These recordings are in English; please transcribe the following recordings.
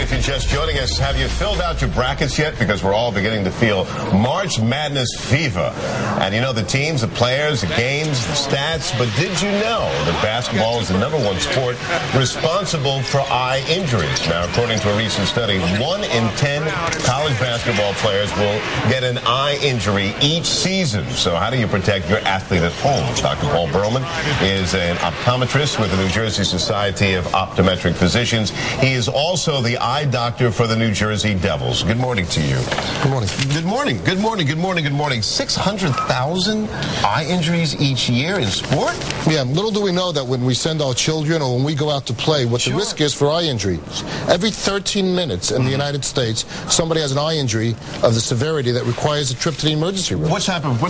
if you're just joining us, have you filled out your brackets yet? Because we're all beginning to feel March Madness fever. And you know the teams, the players, the games, the stats. But did you know that basketball is the #1 sport responsible for eye injuries? Now, according to a recent study, 1 in 10 college basketball players will get an eye injury each season. So how do you protect your athlete at home? Dr. Paul Berman is an optometrist with the New Jersey Society of Optometric Physicians. He is also the eye doctor for the New Jersey Devils. Good morning to you. Good morning. Good morning. Good morning. Good morning. Good morning. 600,000 eye injuries each year in sport? Yeah, little do we know that when we send our children or when we go out to play, what the risk is for eye injuries. Every 13 minutes in the United States, somebody has an eye injury of the severity that requires a trip to the emergency room. What's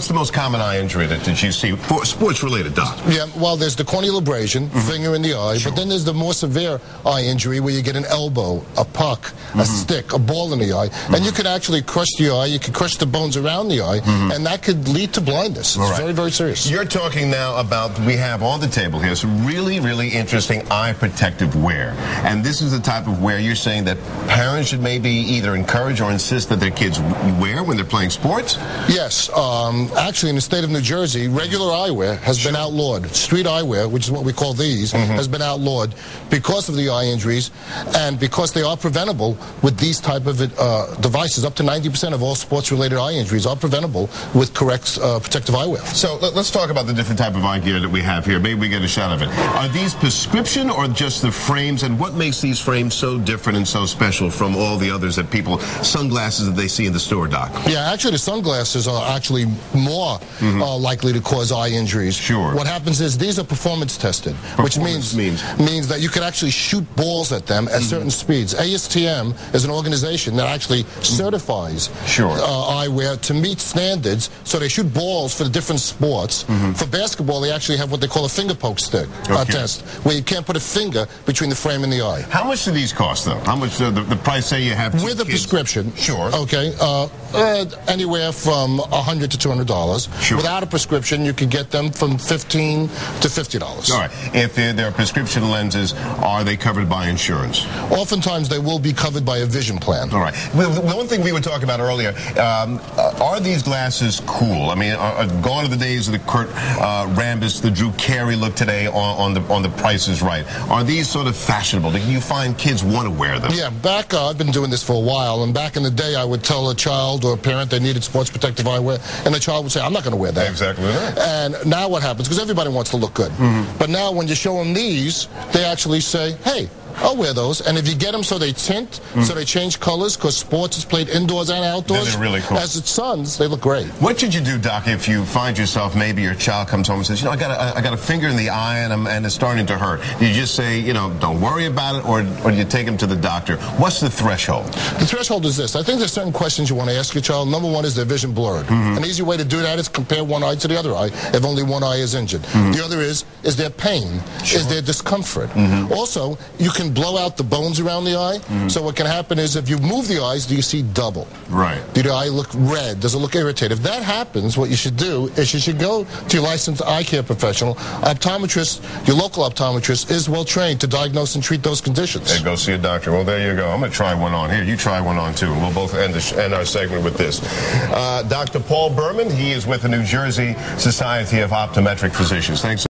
the most common eye injury that you see for sports-related, Doc? Yeah, well, there's the corneal abrasion, finger in the eye, but then there's the more severe eye injury where you get an elbow, a puck, a stick, a ball in the eye, and you could actually crush the eye, you could crush the bones around the eye, and that could lead to blindness. It's very, very serious. You're talking now about, we have on the table here some really, really interesting eye protective wear. And this is the type of wear you're saying that parents should maybe either encourage or insist that their kids wear when they're playing sports? Yes. Actually, in the state of New Jersey, regular eyewear has been outlawed. Street eyewear, which is what we call these, has been outlawed because of the eye injuries and because they are preventable with these type of devices. Up to 90% of all sports-related eye injuries are preventable with correct protective eyewear. So let's talk about the different type of eye gear that we have here. Maybe we get a shot of it. Are these prescription or just the frames? And what makes these frames so different and so special from all the others that sunglasses that they see in the store, Doc? Yeah, actually the sunglasses are actually more likely to cause eye injuries. Sure. What happens is these are performance tested, which means that you can actually shoot balls at them at certain speeds. ASTM is an organization that actually certifies eyewear to meet standards, so they shoot balls for the different sports. For basketball, they actually have what they call a finger poke stick test, where you can't put a finger between the frame and the eye. How much do these cost, though? How much the price say you have with a prescription? Sure. Okay. Anywhere from $100 to $200. Sure. Without a prescription, you can get them from $15 to $50. All right. If they're prescription lenses, are they covered by insurance? Oftentimes, they will be covered by a vision plan. All right. Well, the one thing we were talking about earlier, are these glasses cool? I mean, gone are the days of the Kurt Rambis, the Drew Carey look today on the Price is Right. Are these sort of fashionable? Do you find kids want to wear them? Yeah. I've been doing this for a while, and back in the day, I would tell a child or a parent they needed sports protective eyewear, and the child would say, I'm not going to wear that. Exactly right. And now what happens, because everybody wants to look good, but now when you show them these, they actually say, hey, I'll wear those. And if you get them so they tint, so they change colors, because sports is played indoors and outdoors. They're really cool. As its sons, they look great. What should you do, Doc, if you find yourself, maybe your child comes home and says, you know, I got a finger in the eye and it's starting to hurt? Do you just say, you know, don't worry about it, or do you take him to the doctor? What's the threshold? The threshold is this. I think there's certain questions you want to ask your child. Number one is their vision blurred. An easy way to do that is compare one eye to the other eye if only one eye is injured. The other is there pain? Is there discomfort? Also, you can blow out the bones around the eye. So what can happen is if you move the eyes, do you see double? Right. Do the eye look red? Does it look irritated? If that happens, what you should do is you should go to your licensed eye care professional. Optometrist, your local optometrist, is well trained to diagnose and treat those conditions. Hey, go see a doctor. Well, there you go. I'm going to try one on. Here, you try one on too. We'll both end our segment with this. Dr. Paul Berman, he is with the New Jersey Society of Optometric Physicians. Thanks.